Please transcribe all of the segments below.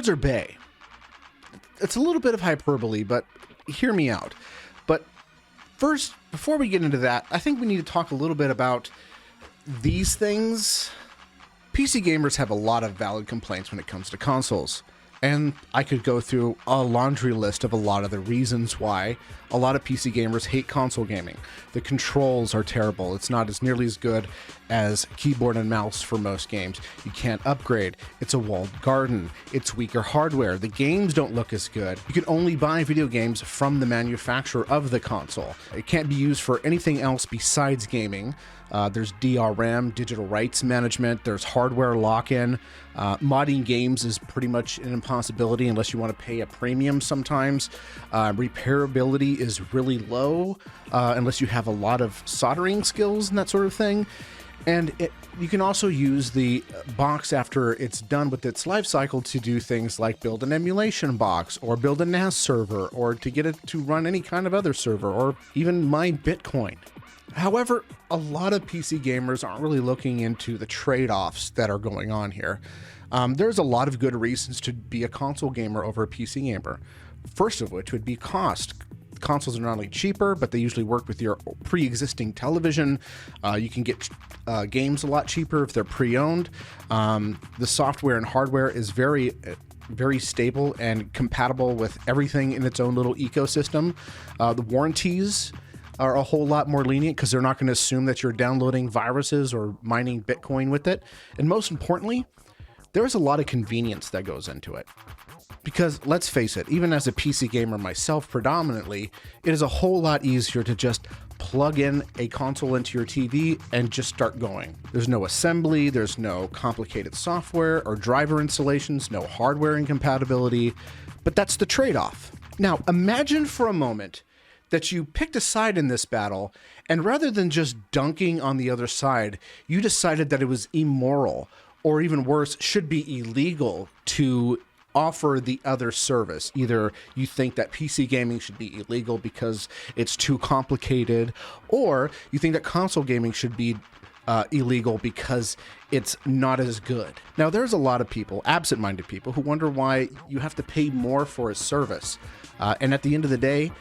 Landlords Are Bae. It's a little bit of hyperbole, but hear me out. But first, before we get into that, I think we need to talk a little bit about these things. PC gamers have a lot of valid complaints when it comes to consoles. And I could go through a laundry list of a lot of the reasons why a lot of PC gamers hate console gaming. The controls are terrible. It's not as nearly as good as keyboard and mouse for most games. You can't upgrade. It's a walled garden. It's weaker hardware. The games don't look as good. You can only buy video games from the manufacturer of the console. It can't be used for anything else besides gaming. There's DRM, digital rights management, there's hardware lock-in. Modding games is pretty much an impossibility unless you want to pay a premium sometimes. Repairability is really low unless you have a lot of soldering skills and that sort of thing. And you can also use the box after it's done with its life cycle to do things like build an emulation box or build a NAS server or to get it to run any kind of other server or even mine Bitcoin. However, a lot of PC gamers aren't really looking into the trade-offs that are going on here. There's a lot of good reasons to be a console gamer over a PC gamer. First of which would be cost. Consoles are not only cheaper, but they usually work with your pre-existing television. You can get games a lot cheaper if they're pre-owned. The software and hardware is very stable and compatible with everything in its own little ecosystem. The warranties are a whole lot more lenient because they're not going to assume that you're downloading viruses or mining Bitcoin with it. And most importantly, there's a lot of convenience that goes into it. Because let's face it, even as a PC gamer myself predominantly, it is a whole lot easier to just plug in a console into your TV and just start going. There's no assembly, there's no complicated software or driver installations, no hardware incompatibility, but that's the trade-off. Now, imagine for a moment that you picked a side in this battle, and rather than just dunking on the other side, you decided that it was immoral, or even worse, should be illegal to offer the other service. Either you think that PC gaming should be illegal because it's too complicated, or you think that console gaming should be illegal because it's not as good. Now, there's a lot of people, absent-minded people, who wonder why you have to pay more for a service. And at the end of the day,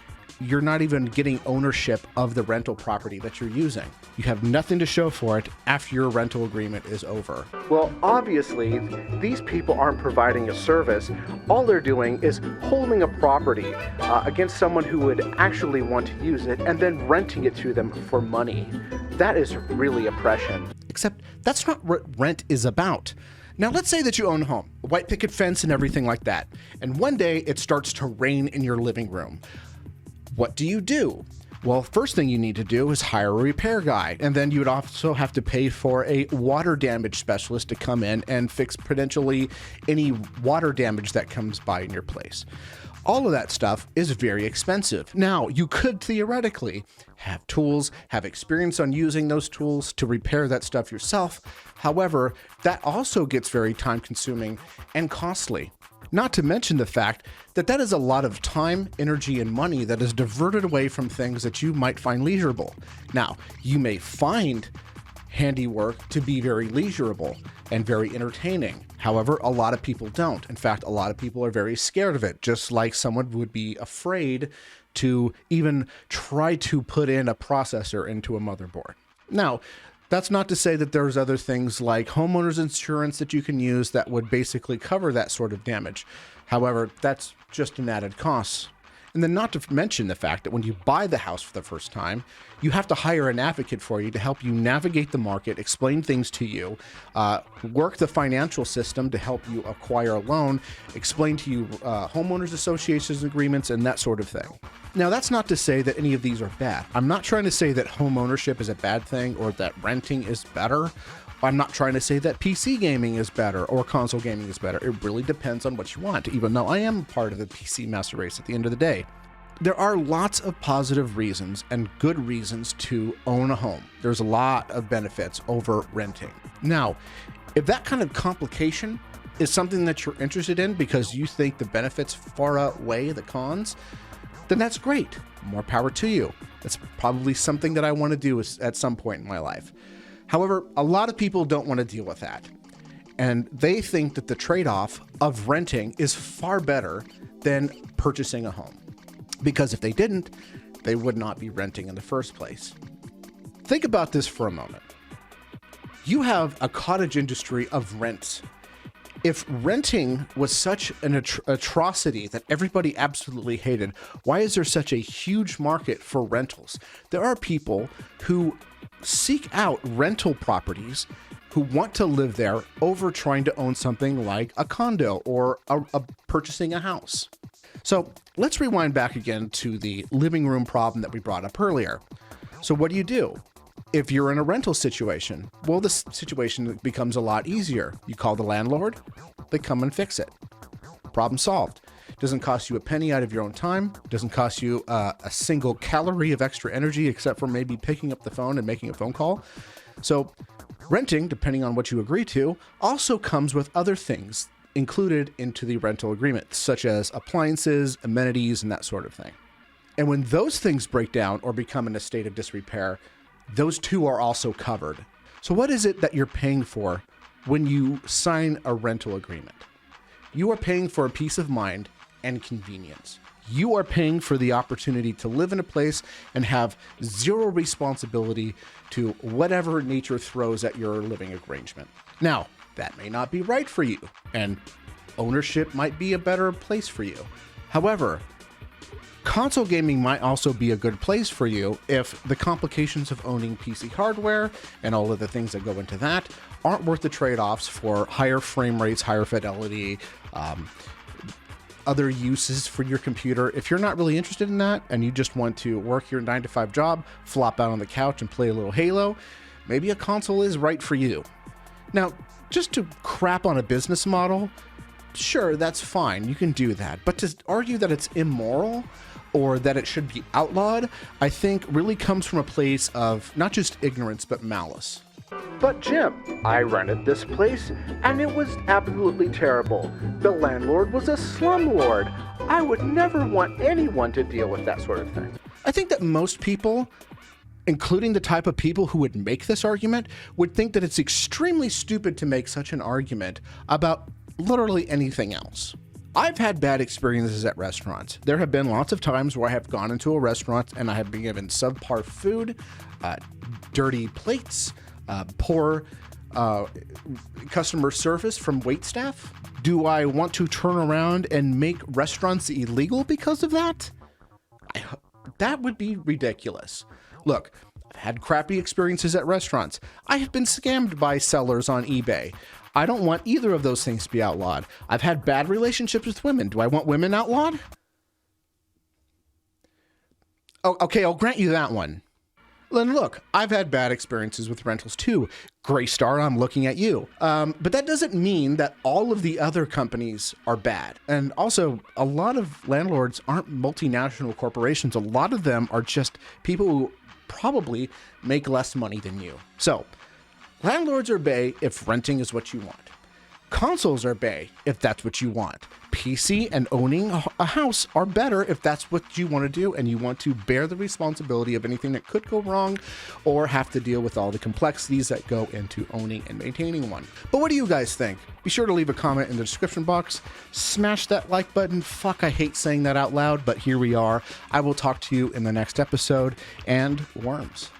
you're not even getting ownership of the rental property that you're using. You have nothing to show for it after your rental agreement is over. Well, obviously, these people aren't providing a service. All they're doing is holding a property against someone who would actually want to use it and then renting it to them for money. That is really oppression. Except that's not what rent is about. Now, let's say that you own a home, a white picket fence and everything like that, and one day it starts to rain in your living room. What do? Well, first thing you need to do is hire a repair guy, and then you would also have to pay for a water damage specialist to come in and fix potentially any water damage that comes by in your place. All of that stuff is very expensive. Now, you could theoretically have tools, have experience on using those tools to repair that stuff yourself. However, that also gets very time-consuming and costly. Not to mention the fact that that is a lot of time, energy, and money that is diverted away from things that you might find leisurable. Now, you may find handiwork to be very leisurable and very entertaining. However, a lot of people don't. In fact, a lot of people are very scared of it, just like someone would be afraid to even try to put in a processor into a motherboard. Now, that's not to say that there's other things like homeowners insurance that you can use that would basically cover that sort of damage. However, that's just an added cost. And then not to mention the fact that when you buy the house for the first time, you have to hire an advocate for you to help you navigate the market, explain things to you, work the financial system to help you acquire a loan, explain to you homeowners associations agreements, and that sort of thing. Now, that's not to say that any of these are bad. I'm not trying to say that home ownership is a bad thing or that renting is better. I'm not trying to say that PC gaming is better or console gaming is better. It really depends on what you want, even though I am part of the PC master race at the end of the day. There are lots of positive reasons and good reasons to own a home. There's a lot of benefits over renting. Now, if that kind of complication is something that you're interested in because you think the benefits far outweigh the cons, then that's great. More power to you. That's probably something that I want to do at some point in my life. However, a lot of people don't want to deal with that. And they think that the trade-off of renting is far better than purchasing a home. Because if they didn't, they would not be renting in the first place. Think about this for a moment. You have a cottage industry of rents. If renting was such an atrocity that everybody absolutely hated, why is there such a huge market for rentals? There are people who seek out rental properties who want to live there over trying to own something like a condo or purchasing a house. So let's rewind back again to the living room problem that we brought up earlier. So what do? If you're in a rental situation, well, this situation becomes a lot easier. You call the landlord, they come and fix it. Problem solved. Doesn't cost you a penny out of your own time. Doesn't cost you a single calorie of extra energy, except for maybe picking up the phone and making a phone call. So renting, depending on what you agree to, also comes with other things included into the rental agreement, such as appliances, amenities, and that sort of thing. And when those things break down or become in a state of disrepair, those two are also covered. So what is it that you're paying for when you sign a rental agreement? You are paying for a peace of mind and convenience. You are paying for the opportunity to live in a place and have zero responsibility to whatever nature throws at your living arrangement. Now, that may not be right for you, and ownership might be a better place for you. However, console gaming might also be a good place for you if the complications of owning PC hardware and all of the things that go into that aren't worth the trade-offs for higher frame rates, higher fidelity, other uses for your computer. If you're not really interested in that and you just want to work your 9-to-5 job, flop out on the couch and play a little Halo, maybe a console is right for you. Now, just to crap on a business model, sure, that's fine. You can do that. But to argue that it's immoral or that it should be outlawed, I think really comes from a place of not just ignorance, but malice. But Jim, I rented this place and it was absolutely terrible. The landlord was a slumlord. I would never want anyone to deal with that sort of thing. I think that most people, including the type of people who would make this argument, would think that it's extremely stupid to make such an argument about literally anything else. I've had bad experiences at restaurants. There have been lots of times where I have gone into a restaurant and I have been given subpar food, dirty plates, poor customer service from waitstaff. Do I want to turn around and make restaurants illegal because of that? That would be ridiculous. Look, I've had crappy experiences at restaurants. I have been scammed by sellers on eBay. I don't want either of those things to be outlawed. I've had bad relationships with women. Do I want women outlawed? Oh, okay, I'll grant you that one. Then look, I've had bad experiences with rentals too. Graystar, I'm looking at you. But that doesn't mean that all of the other companies are bad. And also, a lot of landlords aren't multinational corporations. A lot of them are just people who probably make less money than you. So, landlords are bae if renting is what you want. Consoles are bae if that's what you want. PC and owning a house are better if that's what you want to do and you want to bear the responsibility of anything that could go wrong or have to deal with all the complexities that go into owning and maintaining one. But what do you guys think? Be sure to leave a comment in the description box. Smash that like button. Fuck, I hate saying that out loud, but here we are. I will talk to you in the next episode, and worms.